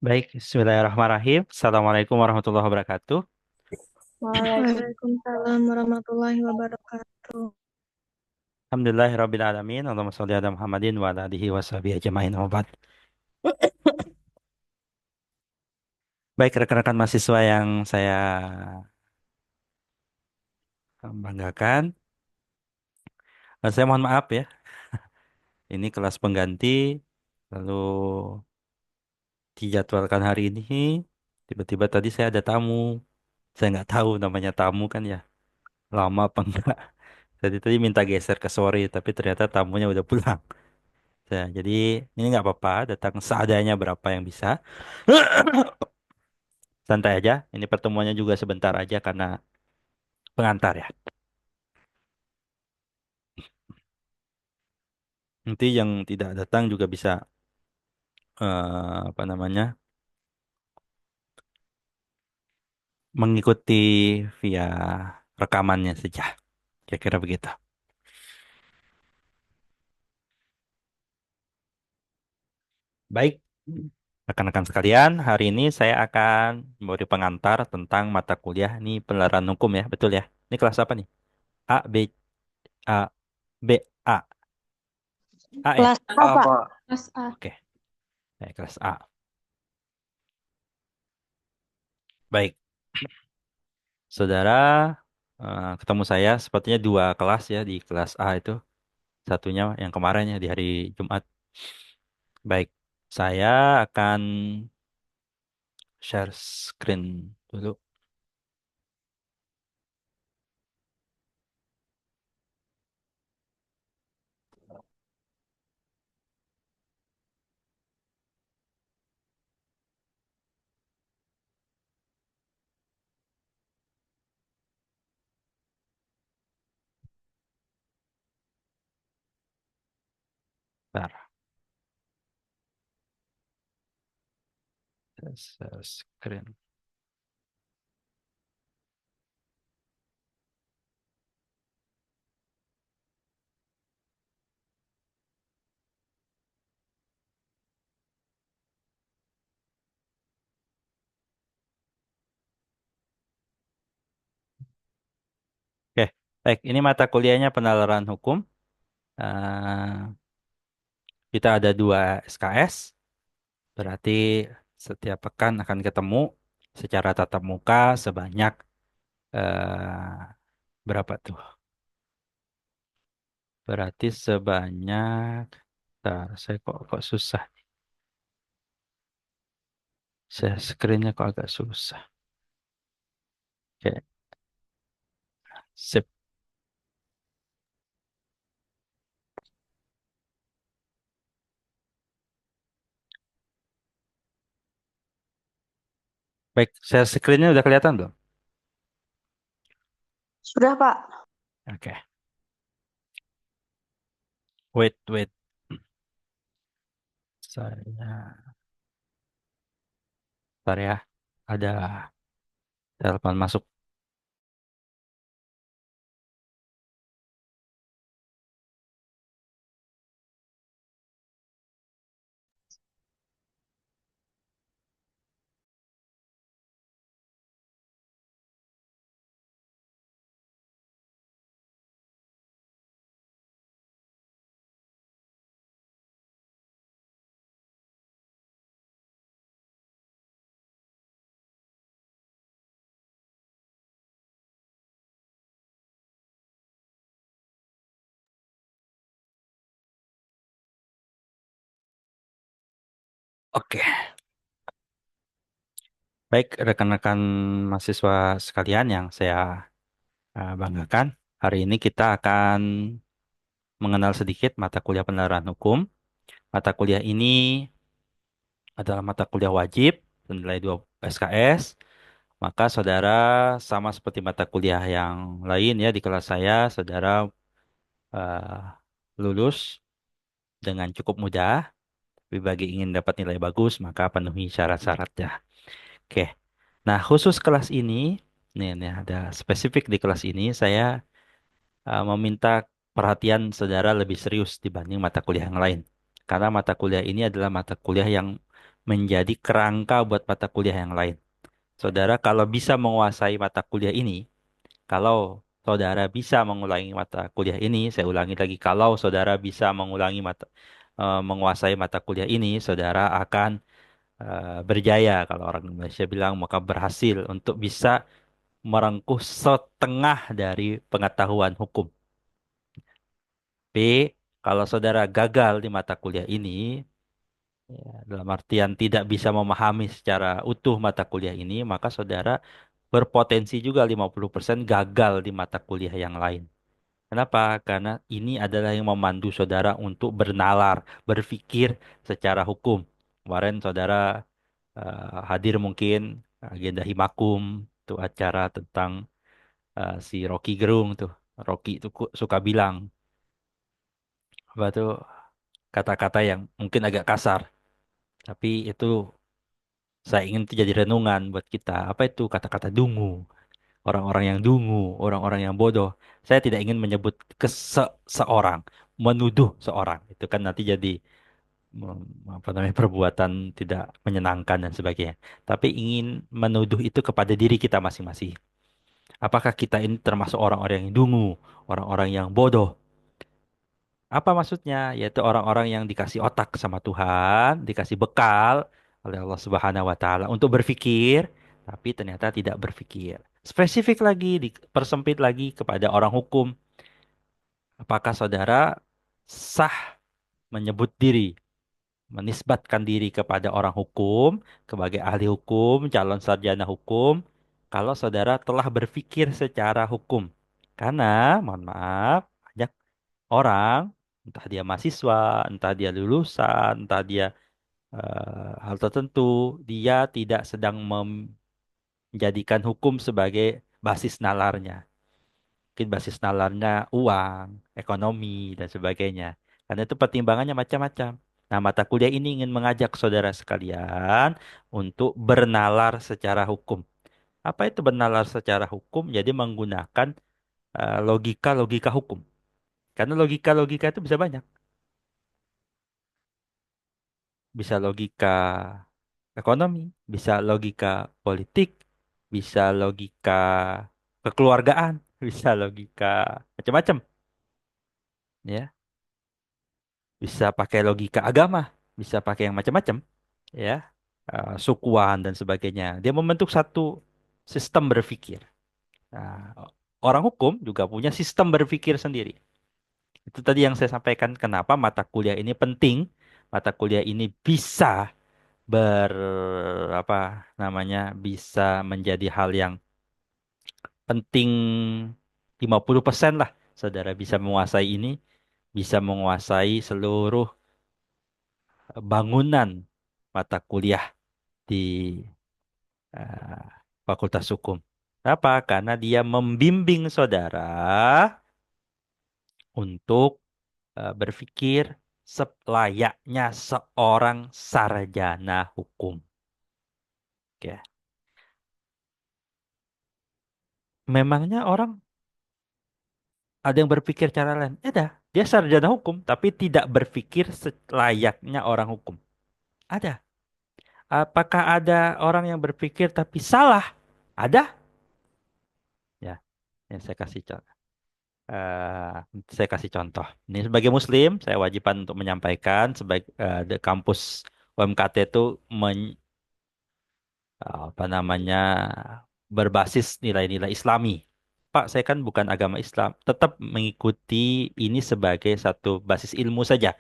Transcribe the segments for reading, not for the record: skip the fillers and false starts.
Baik, Bismillahirrahmanirrahim. Assalamualaikum warahmatullahi wabarakatuh. Waalaikumsalam warahmatullahi wabarakatuh. Alhamdulillahirrabbilalamin. Allahumma sholli ala Muhammadin wa ala alihi wa sahbihi ajma'in wa ba'd. Baik, rekan-rekan mahasiswa yang saya banggakan. Saya mohon maaf ya, ini kelas pengganti, lalu dijadwalkan hari ini. Tiba-tiba tadi saya ada tamu. Saya nggak tahu namanya tamu kan ya, lama apa enggak. Tadi tadi minta geser ke sore, tapi ternyata tamunya udah pulang. Jadi ini nggak apa-apa, datang seadanya berapa yang bisa. Santai aja. Ini pertemuannya juga sebentar aja karena pengantar ya. Nanti yang tidak datang juga bisa apa namanya mengikuti via rekamannya saja. Kira-kira begitu. Baik, rekan-rekan sekalian, hari ini saya akan memberi pengantar tentang mata kuliah ini penelaran hukum ya, betul ya? Ini kelas apa nih? A, B, A, B, A, A ya? Kelas apa? Kelas A. Oke, kelas A. Baik, saudara, ketemu saya sepertinya dua kelas ya di kelas A itu. Satunya yang kemarin ya di hari Jumat. Baik, saya akan share screen dulu. Bentar, saya share screen. Oke, baik. Ini mata kuliahnya penalaran hukum. Eh, kita ada dua SKS, berarti setiap pekan akan ketemu secara tatap muka sebanyak berapa tuh? Berarti sebanyak, bentar, saya kok susah. Share screen-nya kok agak susah. Oke, sip. Baik, share screen-nya udah kelihatan belum? Sudah, Pak. Oke, wait. Saya, bentar ya. Ada telepon masuk. Oke, baik rekan-rekan mahasiswa sekalian yang saya banggakan. Hari ini kita akan mengenal sedikit mata kuliah penelaran hukum. Mata kuliah ini adalah mata kuliah wajib bernilai 2 SKS. Maka saudara sama seperti mata kuliah yang lain ya di kelas saya, saudara eh, lulus dengan cukup mudah. Tapi bagi ingin dapat nilai bagus, maka penuhi syarat-syaratnya. Oke. Nah, khusus kelas ini, nih ada spesifik di kelas ini, saya meminta perhatian saudara lebih serius dibanding mata kuliah yang lain. Karena mata kuliah ini adalah mata kuliah yang menjadi kerangka buat mata kuliah yang lain. Saudara kalau bisa menguasai mata kuliah ini, kalau saudara bisa mengulangi mata kuliah ini, saya ulangi lagi, kalau saudara bisa menguasai mata kuliah ini, saudara akan berjaya. Kalau orang Indonesia bilang, maka berhasil untuk bisa merengkuh setengah dari pengetahuan hukum. B, kalau saudara gagal di mata kuliah ini, ya, dalam artian tidak bisa memahami secara utuh mata kuliah ini, maka saudara berpotensi juga 50% gagal di mata kuliah yang lain. Kenapa? Karena ini adalah yang memandu saudara untuk bernalar, berpikir secara hukum. Kemarin saudara hadir mungkin agenda Himakum, itu acara tentang si Rocky Gerung tuh. Rocky itu suka bilang apa tuh kata-kata yang mungkin agak kasar, tapi itu saya ingin itu jadi renungan buat kita. Apa itu kata-kata dungu? Orang-orang yang dungu, orang-orang yang bodoh. Saya tidak ingin menyebut ke seorang, menuduh seorang. Itu kan nanti jadi apa namanya perbuatan tidak menyenangkan dan sebagainya. Tapi ingin menuduh itu kepada diri kita masing-masing. Apakah kita ini termasuk orang-orang yang dungu, orang-orang yang bodoh? Apa maksudnya? Yaitu orang-orang yang dikasih otak sama Tuhan, dikasih bekal oleh Allah Subhanahu wa taala untuk berpikir, tapi ternyata tidak berpikir. Spesifik lagi, dipersempit lagi kepada orang hukum. Apakah saudara sah menyebut diri, menisbatkan diri kepada orang hukum, sebagai ahli hukum, calon sarjana hukum, kalau saudara telah berpikir secara hukum? Karena, mohon maaf, banyak orang, entah dia mahasiswa, entah dia lulusan, entah dia hal tertentu, dia tidak sedang menjadikan hukum sebagai basis nalarnya. Mungkin basis nalarnya uang, ekonomi, dan sebagainya. Karena itu pertimbangannya macam-macam. Nah, mata kuliah ini ingin mengajak saudara sekalian untuk bernalar secara hukum. Apa itu bernalar secara hukum? Jadi menggunakan logika-logika hukum. Karena logika-logika itu bisa banyak. Bisa logika ekonomi, bisa logika politik, bisa logika kekeluargaan, bisa logika macam-macam, ya. Bisa pakai logika agama, bisa pakai yang macam-macam, ya. Sukuan dan sebagainya. Dia membentuk satu sistem berpikir. Nah, orang hukum juga punya sistem berpikir sendiri. Itu tadi yang saya sampaikan kenapa mata kuliah ini penting. Mata kuliah ini bisa ber apa namanya bisa menjadi hal yang penting 50% lah. Saudara bisa menguasai ini, bisa menguasai seluruh bangunan mata kuliah di eh, Fakultas Hukum. Kenapa? Karena dia membimbing saudara untuk berpikir selayaknya seorang sarjana hukum. Oke. Memangnya orang ada yang berpikir cara lain? Ada. Dia sarjana hukum, tapi tidak berpikir selayaknya orang hukum. Ada. Apakah ada orang yang berpikir tapi salah? Ada. Ya, yang saya kasih contoh. Ini sebagai Muslim, saya wajibkan untuk menyampaikan sebagai di kampus UMKT itu apa namanya berbasis nilai-nilai Islami. Pak, saya kan bukan agama Islam, tetap mengikuti ini sebagai satu basis ilmu saja.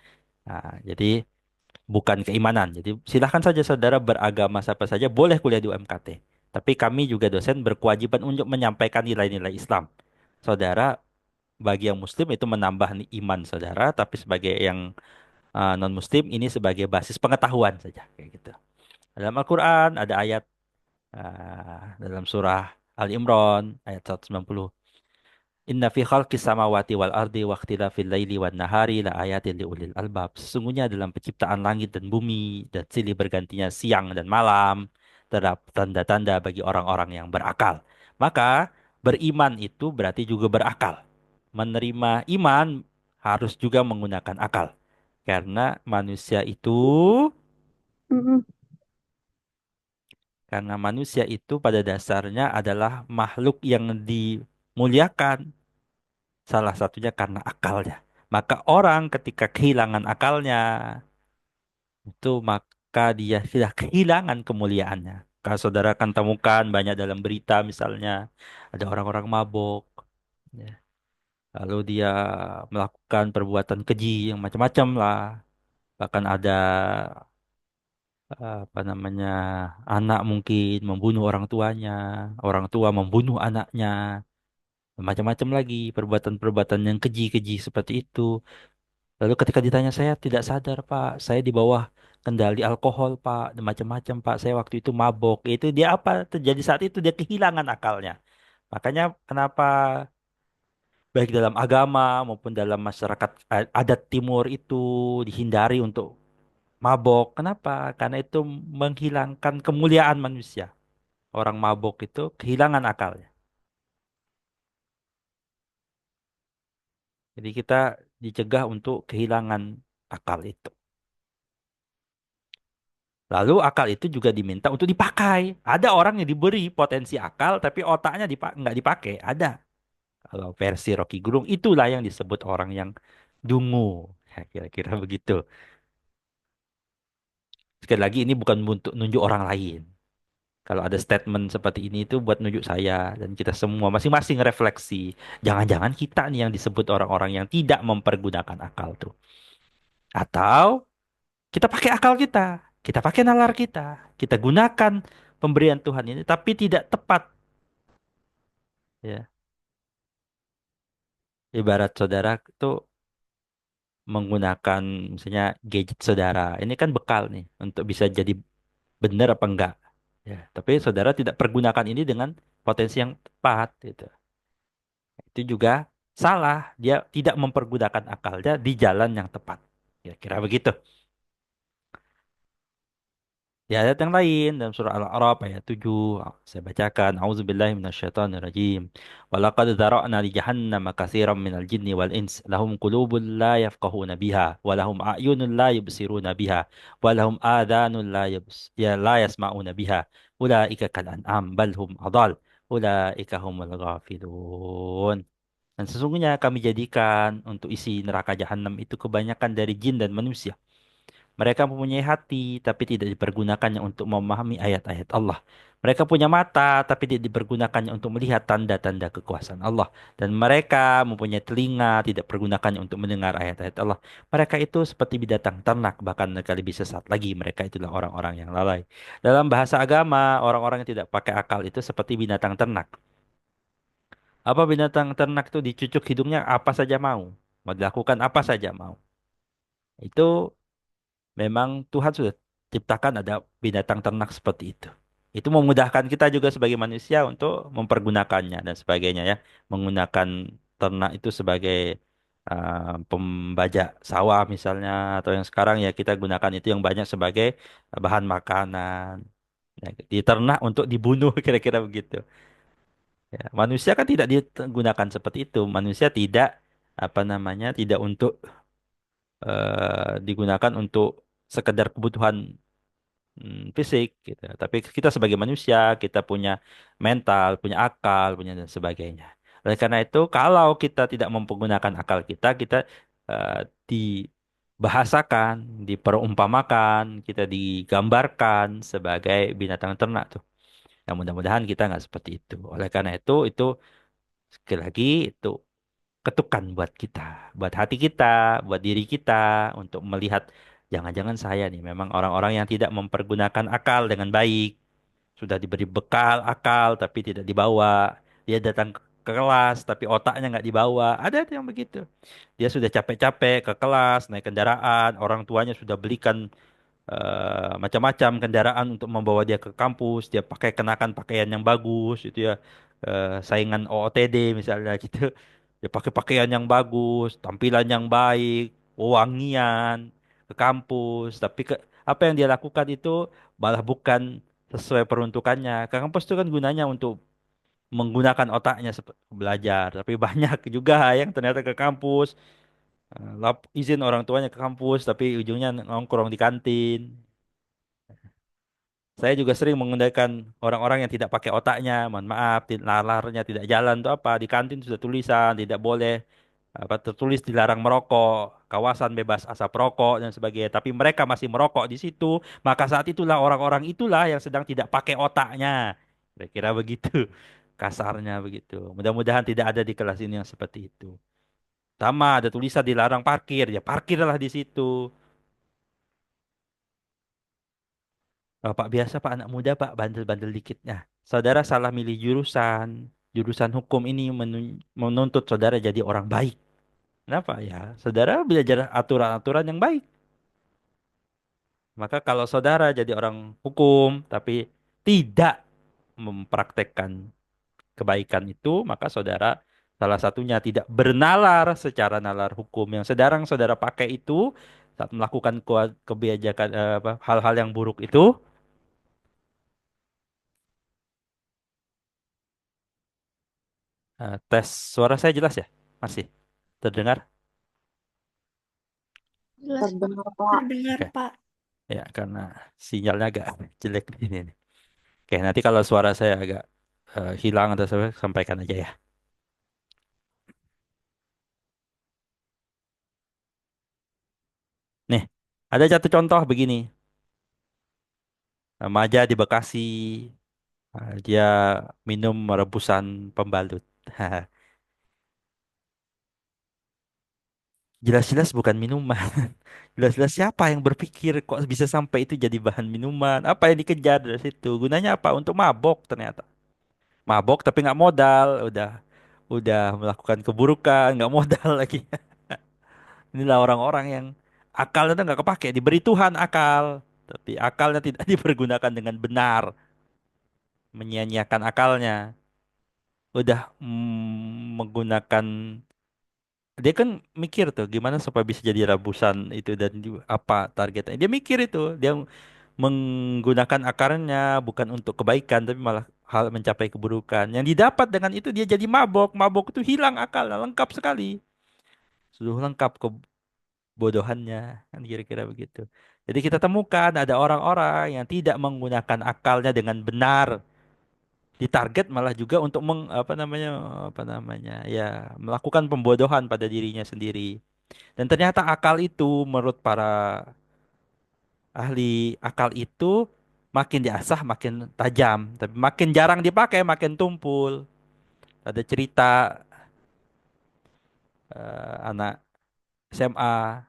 Nah, jadi bukan keimanan. Jadi silahkan saja saudara beragama siapa saja boleh kuliah di UMKT. Tapi kami juga dosen berkewajiban untuk menyampaikan nilai-nilai Islam. Saudara, bagi yang Muslim itu menambah iman saudara, tapi sebagai yang non-Muslim ini sebagai basis pengetahuan saja, kayak gitu. Dalam Al-Quran ada ayat dalam surah Al-Imran ayat 190. Inna fi khalqis samawati wal ardi wa ikhtilafil laili wan nahari la ayatin liulil albab. Sesungguhnya dalam penciptaan langit dan bumi dan silih bergantinya siang dan malam terdapat tanda-tanda bagi orang-orang yang berakal. Maka beriman itu berarti juga berakal. Menerima iman harus juga menggunakan akal. Karena manusia itu Mm-mm. Karena manusia itu pada dasarnya adalah makhluk yang dimuliakan, salah satunya karena akalnya. Maka orang ketika kehilangan akalnya, itu maka dia sudah kehilangan kemuliaannya. Kalau saudara akan temukan banyak dalam berita misalnya, ada orang-orang mabuk, ya. Lalu dia melakukan perbuatan keji yang macam-macam lah. Bahkan ada apa namanya, anak mungkin membunuh orang tuanya, orang tua membunuh anaknya, macam-macam lagi perbuatan-perbuatan yang keji-keji seperti itu. Lalu ketika ditanya, saya tidak sadar Pak, saya di bawah kendali alkohol Pak, dan macam-macam Pak, saya waktu itu mabok. Itu dia apa terjadi saat itu, dia kehilangan akalnya. Makanya kenapa baik dalam agama maupun dalam masyarakat adat timur itu dihindari untuk mabok. Kenapa? Karena itu menghilangkan kemuliaan manusia. Orang mabok itu kehilangan akalnya. Jadi kita dicegah untuk kehilangan akal itu. Lalu akal itu juga diminta untuk dipakai. Ada orang yang diberi potensi akal, tapi otaknya nggak dipakai. Ada. Kalau versi Rocky Gerung, itulah yang disebut orang yang dungu. Ya, kira-kira begitu. Sekali lagi, ini bukan untuk nunjuk orang lain. Kalau ada statement seperti ini itu buat nunjuk saya dan kita semua masing-masing refleksi. Jangan-jangan kita nih yang disebut orang-orang yang tidak mempergunakan akal tuh. Atau kita pakai akal kita pakai nalar kita gunakan pemberian Tuhan ini, tapi tidak tepat. Ya, ibarat saudara tuh menggunakan misalnya gadget saudara. Ini kan bekal nih untuk bisa jadi benar apa enggak. Ya, tapi saudara tidak pergunakan ini dengan potensi yang tepat gitu. Itu juga salah. Dia tidak mempergunakan akalnya di jalan yang tepat. Kira-kira begitu. Di ayat yang lain dalam surah Al-A'raf ayat 7 saya bacakan, A'udzubillahi minasyaitonirrajim. Walaqad dzara'na li jahannama katsiran minal jinni wal ins lahum qulubun la yafqahuna biha wa lahum a'yunun la yubsiruna biha wa lahum adhanun la yasma'una biha ulaika kal an'am bal hum adall ulaika humul ghafilun. Dan sesungguhnya kami jadikan untuk isi neraka jahanam itu kebanyakan dari jin dan manusia. Mereka mempunyai hati, tapi tidak dipergunakannya untuk memahami ayat-ayat Allah. Mereka punya mata, tapi tidak dipergunakannya untuk melihat tanda-tanda kekuasaan Allah. Dan mereka mempunyai telinga, tidak dipergunakannya untuk mendengar ayat-ayat Allah. Mereka itu seperti binatang ternak, bahkan mereka lebih sesat lagi. Mereka itulah orang-orang yang lalai. Dalam bahasa agama, orang-orang yang tidak pakai akal itu seperti binatang ternak. Apa binatang ternak itu dicucuk hidungnya apa saja mau. Mau dilakukan apa saja mau. Itu memang Tuhan sudah ciptakan ada binatang ternak seperti itu. Itu memudahkan kita juga sebagai manusia untuk mempergunakannya dan sebagainya ya. Menggunakan ternak itu sebagai pembajak sawah misalnya, atau yang sekarang ya kita gunakan itu yang banyak sebagai bahan makanan. Ya, diternak untuk dibunuh kira-kira begitu. Ya, manusia kan tidak digunakan seperti itu. Manusia tidak apa namanya, tidak untuk digunakan untuk sekedar kebutuhan fisik gitu. Tapi kita sebagai manusia, kita punya mental, punya akal, punya dan sebagainya. Oleh karena itu, kalau kita tidak mempergunakan akal kita eh, dibahasakan, diperumpamakan, kita digambarkan sebagai binatang ternak tuh. Yang mudah-mudahan kita nggak seperti itu. Oleh karena itu sekali lagi itu ketukan buat kita, buat hati kita, buat diri kita untuk melihat jangan-jangan saya nih memang orang-orang yang tidak mempergunakan akal dengan baik. Sudah diberi bekal akal tapi tidak dibawa. Dia datang ke kelas tapi otaknya nggak dibawa. Ada tuh yang begitu. Dia sudah capek-capek ke kelas, naik kendaraan, orang tuanya sudah belikan macam-macam kendaraan untuk membawa dia ke kampus. Dia pakai kenakan pakaian yang bagus, itu ya, saingan OOTD misalnya gitu. Dia pakai pakaian yang bagus, tampilan yang baik, wangian ke kampus. Tapi apa yang dia lakukan itu malah bukan sesuai peruntukannya. Ke kampus itu kan gunanya untuk menggunakan otaknya belajar. Tapi banyak juga yang ternyata ke kampus, izin orang tuanya ke kampus, tapi ujungnya nongkrong di kantin. Saya juga sering menggunakan orang-orang yang tidak pakai otaknya. Mohon maaf, nalarnya tidak jalan tuh apa? Di kantin sudah tulisan tidak boleh apa tertulis dilarang merokok, kawasan bebas asap rokok dan sebagainya. Tapi mereka masih merokok di situ. Maka saat itulah orang-orang itulah yang sedang tidak pakai otaknya. Kira-kira begitu. Kasarnya begitu. Mudah-mudahan tidak ada di kelas ini yang seperti itu. Sama ada tulisan dilarang parkir, ya parkirlah di situ. Pak biasa Pak anak muda Pak bandel-bandel dikit. Nah, saudara salah milih jurusan. Jurusan hukum ini menuntut saudara jadi orang baik. Kenapa ya? Saudara belajar aturan-aturan yang baik. Maka kalau saudara jadi orang hukum tapi tidak mempraktekkan kebaikan itu, maka saudara salah satunya tidak bernalar secara nalar hukum yang sedang saudara pakai itu saat melakukan kebijakan hal-hal yang buruk itu. Tes suara saya jelas ya? Masih terdengar? Jelas, Pak. Terdengar, Pak. Terdengar, Oke. Pak. Ya, karena sinyalnya agak jelek di sini nih. Oke, nanti kalau suara saya agak hilang atau saya sampaikan aja ya. Nih, ada satu contoh begini. Remaja di Bekasi, dia minum rebusan pembalut. Jelas-jelas bukan minuman. Jelas-jelas siapa yang berpikir kok bisa sampai itu jadi bahan minuman? Apa yang dikejar dari situ? Gunanya apa? Untuk mabok ternyata. Mabok tapi nggak modal, udah melakukan keburukan, nggak modal lagi. Inilah orang-orang yang akalnya tuh nggak kepake, diberi Tuhan akal, tapi akalnya tidak dipergunakan dengan benar, menyia-nyiakan akalnya. Udah menggunakan dia kan mikir tuh gimana supaya bisa jadi rebusan itu dan apa targetnya. Dia mikir itu, dia menggunakan akarnya bukan untuk kebaikan tapi malah hal mencapai keburukan. Yang didapat dengan itu dia jadi mabok. Mabok itu hilang akalnya, lengkap sekali. Sudah lengkap kebodohannya, kan kira-kira begitu. Jadi kita temukan ada orang-orang yang tidak menggunakan akalnya dengan benar. Ditarget malah juga untuk apa namanya ya melakukan pembodohan pada dirinya sendiri. Dan ternyata akal itu menurut para ahli akal itu makin diasah makin tajam, tapi makin jarang dipakai makin tumpul. Ada cerita anak SMA,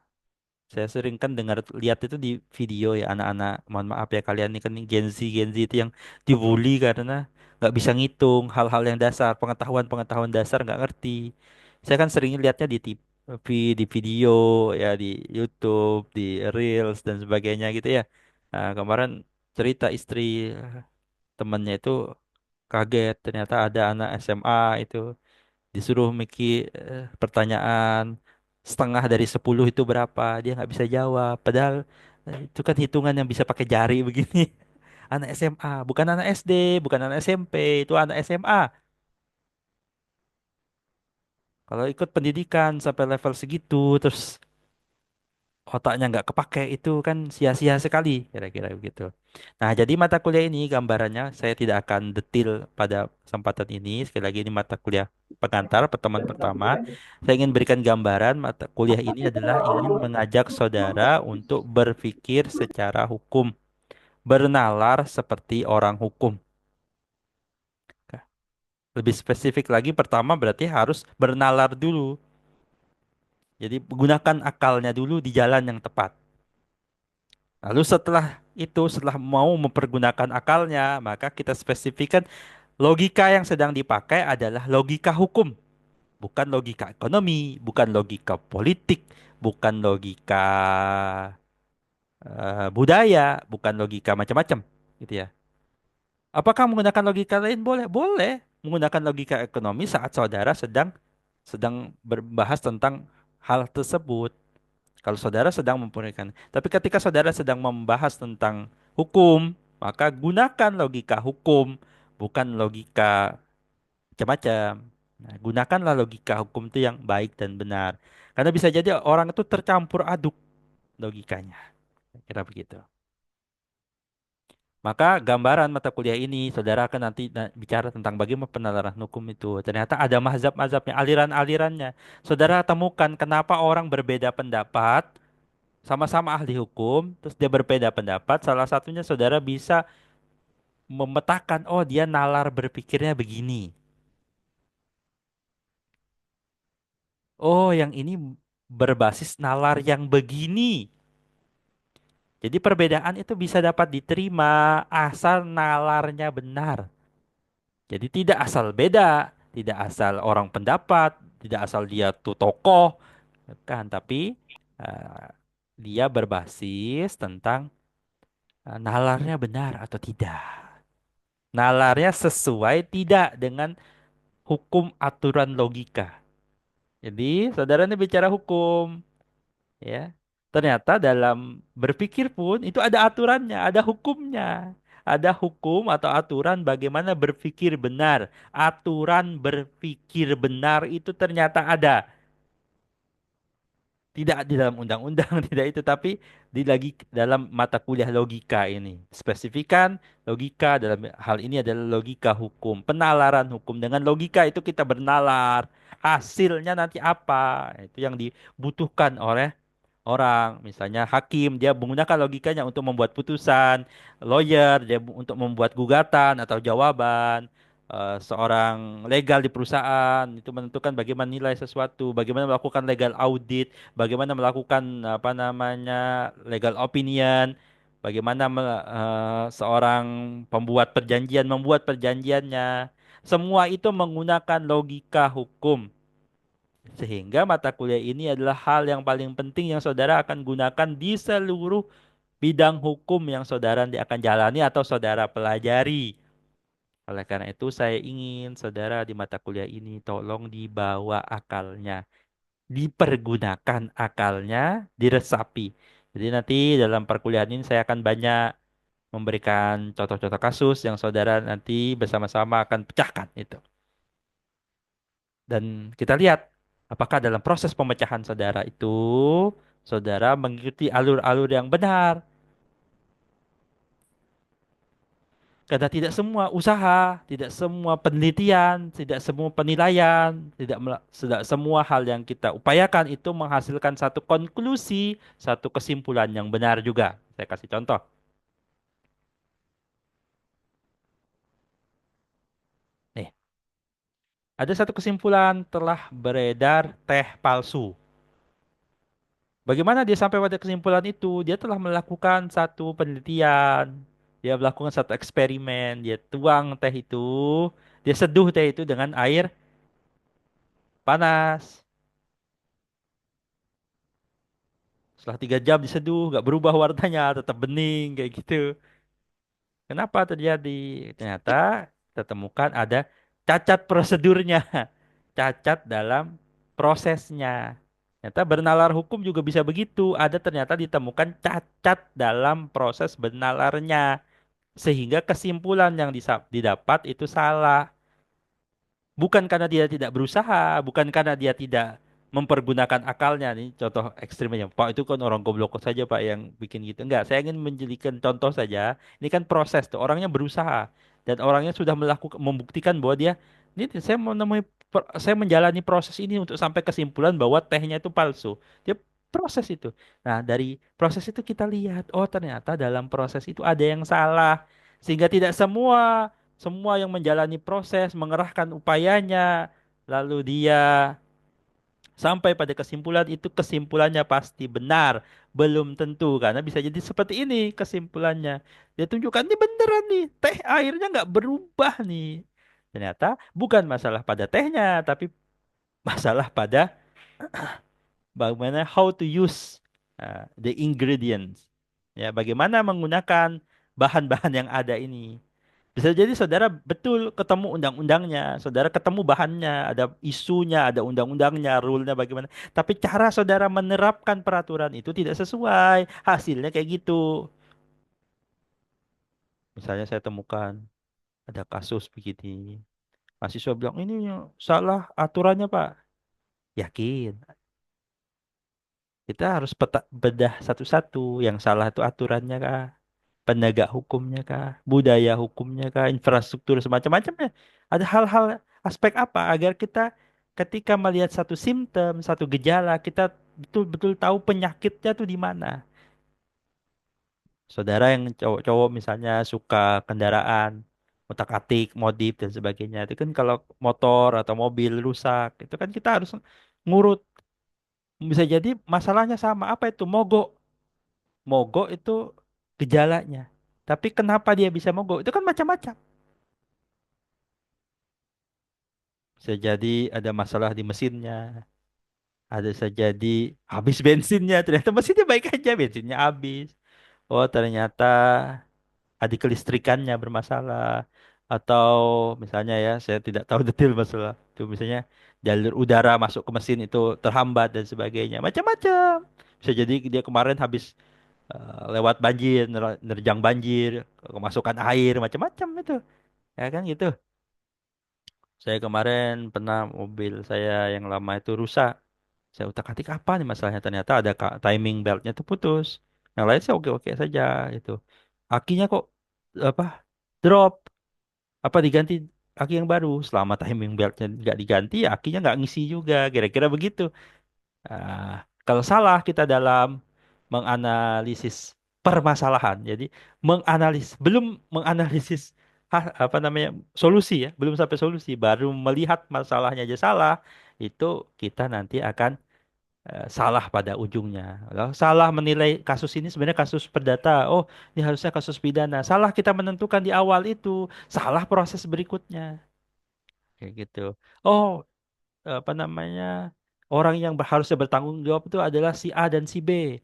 saya sering kan dengar lihat itu di video ya anak-anak, mohon maaf ya kalian ini kan Gen Z itu yang dibully karena nggak bisa ngitung hal-hal yang dasar, pengetahuan-pengetahuan dasar nggak ngerti. Saya kan sering lihatnya di TV, di video ya di YouTube, di Reels dan sebagainya gitu ya. Nah, kemarin cerita istri temannya itu kaget ternyata ada anak SMA itu disuruh mikir pertanyaan setengah dari 10 itu berapa dia nggak bisa jawab padahal itu kan hitungan yang bisa pakai jari begini. Anak SMA bukan anak SD, bukan anak SMP, itu anak SMA. Kalau ikut pendidikan sampai level segitu terus otaknya nggak kepake itu kan sia-sia sekali kira-kira begitu. Nah jadi mata kuliah ini gambarannya saya tidak akan detil pada kesempatan ini. Sekali lagi ini mata kuliah pengantar pertemuan pertama. Saya ingin berikan gambaran mata kuliah ini adalah ingin mengajak saudara untuk berpikir secara hukum, bernalar seperti orang hukum. Lebih spesifik lagi pertama berarti harus bernalar dulu. Jadi gunakan akalnya dulu di jalan yang tepat. Lalu setelah itu, setelah mau mempergunakan akalnya, maka kita spesifikkan logika yang sedang dipakai adalah logika hukum, bukan logika ekonomi, bukan logika politik, bukan logika budaya, bukan logika macam-macam, gitu ya. Apakah menggunakan logika lain? Boleh, boleh. Menggunakan logika ekonomi saat saudara sedang sedang berbahas tentang hal tersebut. Kalau saudara sedang memperhatikan. Tapi ketika saudara sedang membahas tentang hukum, maka gunakan logika hukum, bukan logika macam-macam. Nah, gunakanlah logika hukum itu yang baik dan benar. Karena bisa jadi orang itu tercampur aduk logikanya. Kira begitu. Maka gambaran mata kuliah ini, saudara akan nanti bicara tentang bagaimana penalaran hukum itu. Ternyata ada mazhab-mazhabnya, aliran-alirannya. Saudara temukan kenapa orang berbeda pendapat, sama-sama ahli hukum, terus dia berbeda pendapat. Salah satunya saudara bisa memetakan, oh dia nalar berpikirnya begini. Oh yang ini berbasis nalar yang begini. Jadi perbedaan itu bisa dapat diterima asal nalarnya benar. Jadi tidak asal beda, tidak asal orang pendapat, tidak asal dia tuh tokoh, kan? Tapi eh, dia berbasis tentang nalarnya benar atau tidak. Nalarnya sesuai tidak dengan hukum aturan logika. Jadi saudara ini bicara hukum, ya. Ternyata dalam berpikir pun itu ada aturannya, ada hukumnya. Ada hukum atau aturan bagaimana berpikir benar. Aturan berpikir benar itu ternyata ada. Tidak di dalam undang-undang, tidak itu, tapi di lagi dalam mata kuliah logika ini. Spesifikan logika dalam hal ini adalah logika hukum, penalaran hukum. Dengan logika itu kita bernalar. Hasilnya nanti apa? Itu yang dibutuhkan oleh orang. Misalnya hakim, dia menggunakan logikanya untuk membuat putusan. Lawyer, dia untuk membuat gugatan atau jawaban. Seorang legal di perusahaan itu menentukan bagaimana nilai sesuatu, bagaimana melakukan legal audit, bagaimana melakukan apa namanya legal opinion, bagaimana seorang pembuat perjanjian membuat perjanjiannya. Semua itu menggunakan logika hukum. Sehingga mata kuliah ini adalah hal yang paling penting yang saudara akan gunakan di seluruh bidang hukum yang saudara nanti akan jalani atau saudara pelajari. Oleh karena itu, saya ingin saudara di mata kuliah ini tolong dibawa akalnya, dipergunakan akalnya, diresapi. Jadi nanti dalam perkuliahan ini saya akan banyak memberikan contoh-contoh kasus yang saudara nanti bersama-sama akan pecahkan itu. Dan kita lihat apakah dalam proses pemecahan saudara itu saudara mengikuti alur-alur yang benar. Karena tidak semua usaha, tidak semua penelitian, tidak semua penilaian, tidak semua hal yang kita upayakan itu menghasilkan satu konklusi, satu kesimpulan yang benar juga. Saya kasih contoh. Nih, ada satu kesimpulan telah beredar teh palsu. Bagaimana dia sampai pada kesimpulan itu? Dia telah melakukan satu penelitian, dia melakukan satu eksperimen, dia tuang teh itu, dia seduh teh itu dengan air panas. Setelah 3 jam diseduh, nggak berubah warnanya, tetap bening kayak gitu. Kenapa terjadi? Ternyata kita temukan ada cacat prosedurnya, cacat dalam prosesnya. Ternyata bernalar hukum juga bisa begitu. Ada ternyata ditemukan cacat dalam proses bernalarnya. Sehingga kesimpulan yang didapat itu salah. Bukan karena dia tidak berusaha, bukan karena dia tidak mempergunakan akalnya. Ini contoh ekstrimnya. Pak itu kan orang goblok saja Pak yang bikin gitu. Enggak, saya ingin menjadikan contoh saja. Ini kan proses tuh. Orangnya berusaha dan orangnya sudah melakukan membuktikan bahwa dia ini saya menemui saya menjalani proses ini untuk sampai kesimpulan bahwa tehnya itu palsu. Dia proses itu. Nah, dari proses itu kita lihat, oh ternyata dalam proses itu ada yang salah. Sehingga tidak semua yang menjalani proses, mengerahkan upayanya, lalu dia sampai pada kesimpulan itu kesimpulannya pasti benar. Belum tentu, karena bisa jadi seperti ini kesimpulannya. Dia tunjukkan ini beneran nih, teh airnya nggak berubah nih. Ternyata bukan masalah pada tehnya, tapi masalah pada bagaimana how to use the ingredients. Ya, bagaimana menggunakan bahan-bahan yang ada ini. Bisa jadi saudara betul ketemu undang-undangnya, saudara ketemu bahannya, ada isunya, ada undang-undangnya, rule-nya bagaimana. Tapi cara saudara menerapkan peraturan itu tidak sesuai, hasilnya kayak gitu. Misalnya saya temukan ada kasus begini, mahasiswa bilang ini yang salah aturannya Pak. Yakin, kita harus bedah satu-satu, yang salah itu aturannya kah? penegak hukumnya kah, budaya hukumnya kah, infrastruktur semacam-macamnya. Ada hal-hal aspek apa agar kita ketika melihat satu simptom, satu gejala, kita betul-betul tahu penyakitnya tuh di mana. Saudara yang cowok-cowok misalnya suka kendaraan, otak-atik, modif dan sebagainya. Itu kan kalau motor atau mobil rusak, itu kan kita harus ngurut. Bisa jadi masalahnya sama. Apa itu? Mogok. Mogok itu gejalanya. Tapi kenapa dia bisa mogok? Itu kan macam-macam. Bisa jadi ada masalah di mesinnya. Ada bisa jadi habis bensinnya. Ternyata mesinnya baik aja, bensinnya habis. Oh, ternyata adik kelistrikannya bermasalah. Atau misalnya ya, saya tidak tahu detail masalah. Itu misalnya jalur udara masuk ke mesin itu terhambat dan sebagainya. Macam-macam. Bisa jadi dia kemarin habis lewat banjir, nerjang banjir, kemasukan air, macam-macam itu. Ya kan gitu. Saya kemarin pernah mobil saya yang lama itu rusak. Saya utak-atik apa nih masalahnya? Ternyata ada timing beltnya tuh putus. Yang lain sih oke-oke saja itu. Akinya kok apa drop? Apa diganti aki yang baru? Selama timing beltnya nggak diganti, ya akinya nggak ngisi juga. Kira-kira begitu. Kalau salah kita dalam menganalisis permasalahan, jadi belum menganalisis apa namanya solusi ya, belum sampai solusi, baru melihat masalahnya aja salah, itu kita nanti akan salah pada ujungnya. Kalau salah menilai kasus ini sebenarnya kasus perdata, oh ini harusnya kasus pidana. Salah kita menentukan di awal itu, salah proses berikutnya, kayak gitu. Oh apa namanya orang yang harusnya bertanggung jawab itu adalah si A dan si B.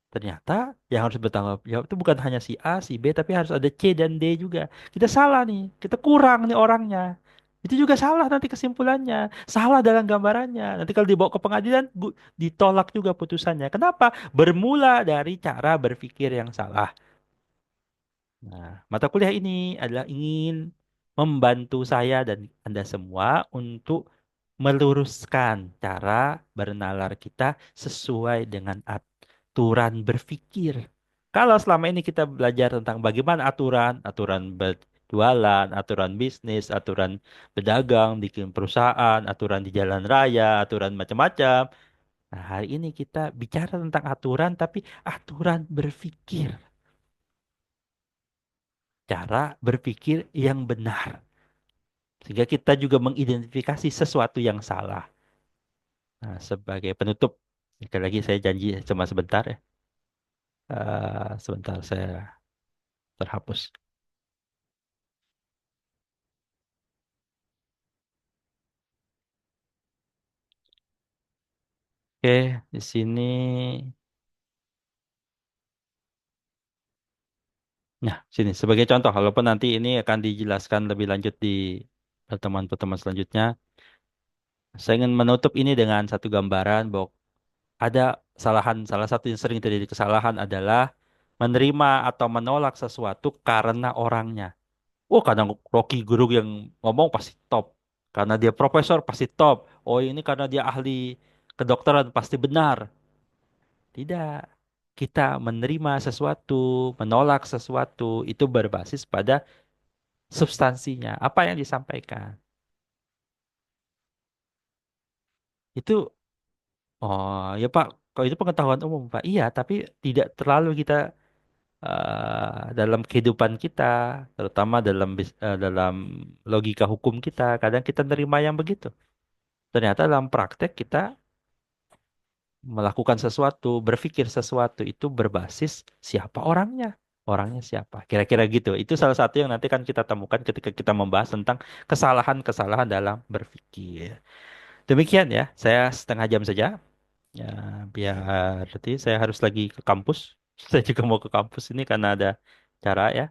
Ternyata yang harus bertanggung jawab itu bukan hanya si A, si B, tapi harus ada C dan D juga. Kita salah nih, kita kurang nih orangnya. Itu juga salah nanti kesimpulannya, salah dalam gambarannya. Nanti kalau dibawa ke pengadilan, ditolak juga putusannya. Kenapa? Bermula dari cara berpikir yang salah. Nah, mata kuliah ini adalah ingin membantu saya dan Anda semua untuk meluruskan cara bernalar kita sesuai dengan aturan berpikir. Kalau selama ini kita belajar tentang bagaimana aturan berjualan, aturan bisnis, aturan berdagang, bikin perusahaan, aturan di jalan raya, aturan macam-macam. Nah, hari ini kita bicara tentang aturan, tapi aturan berpikir, cara berpikir yang benar. Sehingga kita juga mengidentifikasi sesuatu yang salah. Nah, sebagai penutup, sekali lagi saya janji cuma sebentar ya. Sebentar saya terhapus. Oke, di sini. Nah, sini sebagai contoh, walaupun nanti ini akan dijelaskan lebih lanjut di pertemuan-pertemuan selanjutnya, saya ingin menutup ini dengan satu gambaran bahwa ada salah satu yang sering terjadi kesalahan adalah menerima atau menolak sesuatu karena orangnya. Oh, kadang Rocky Gerung yang ngomong pasti top. Karena dia profesor pasti top. Oh, ini karena dia ahli kedokteran pasti benar. Tidak. Kita menerima sesuatu, menolak sesuatu, itu berbasis pada substansinya. Apa yang disampaikan. Itu, oh ya Pak, kalau itu pengetahuan umum Pak. Iya, tapi tidak terlalu kita dalam kehidupan kita, terutama dalam logika hukum kita. Kadang kita nerima yang begitu. Ternyata dalam praktek kita melakukan sesuatu, berpikir sesuatu itu berbasis siapa orangnya. Orangnya siapa? Kira-kira gitu. Itu salah satu yang nanti kan kita temukan ketika kita membahas tentang kesalahan-kesalahan dalam berpikir. Demikian ya, saya setengah jam saja. Ya, biar berarti saya harus lagi ke kampus. Saya juga mau ke kampus ini karena ada cara ya.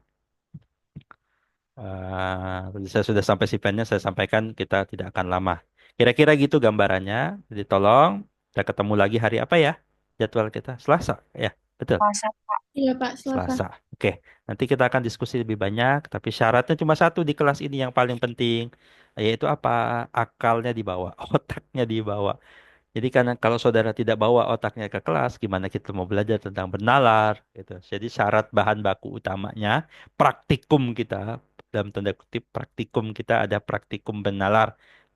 Saya sudah sampai si pennya, saya sampaikan kita tidak akan lama. Kira-kira gitu gambarannya. Jadi tolong kita ketemu lagi hari apa ya? Jadwal kita Selasa, ya, betul. Puasa, Pak. Iya, Pak, Selasa. Selasa. Oke, nanti kita akan diskusi lebih banyak. Tapi syaratnya cuma satu di kelas ini yang paling penting, yaitu apa? Akalnya dibawa, otaknya dibawa. Jadi karena kalau saudara tidak bawa otaknya ke kelas, gimana kita mau belajar tentang bernalar gitu. Jadi syarat bahan baku utamanya praktikum kita, dalam tanda kutip praktikum kita ada praktikum bernalar.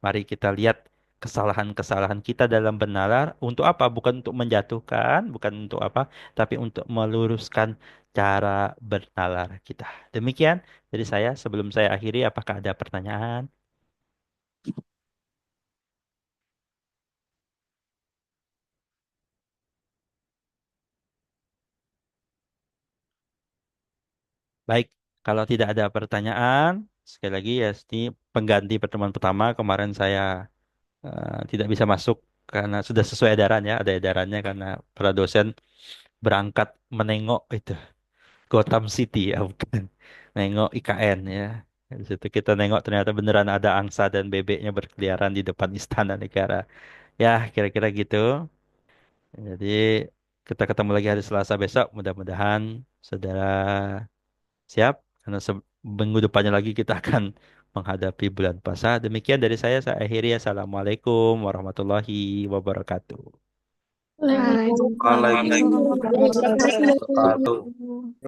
Mari kita lihat kesalahan-kesalahan kita dalam bernalar untuk apa? Bukan untuk menjatuhkan, bukan untuk apa, tapi untuk meluruskan cara bernalar kita. Demikian dari saya. Sebelum saya akhiri, apakah ada pertanyaan? Baik, kalau tidak ada pertanyaan, sekali lagi ya, ini pengganti pertemuan pertama. Kemarin saya tidak bisa masuk karena sudah sesuai edaran ya, ada edarannya karena para dosen berangkat menengok itu Gotham City ya, bukan nengok IKN ya. Di situ kita nengok ternyata beneran ada angsa dan bebeknya berkeliaran di depan Istana Negara. Ya, kira-kira gitu. Jadi kita ketemu lagi hari Selasa besok. Mudah-mudahan saudara siap, karena minggu depannya lagi kita akan menghadapi bulan puasa. Demikian dari saya akhiri. Assalamualaikum warahmatullahi wabarakatuh. Waalaikumsalam Waalaikumsalam warahmatullahi warahmatullahi wabarakatuh. wabarakatuh.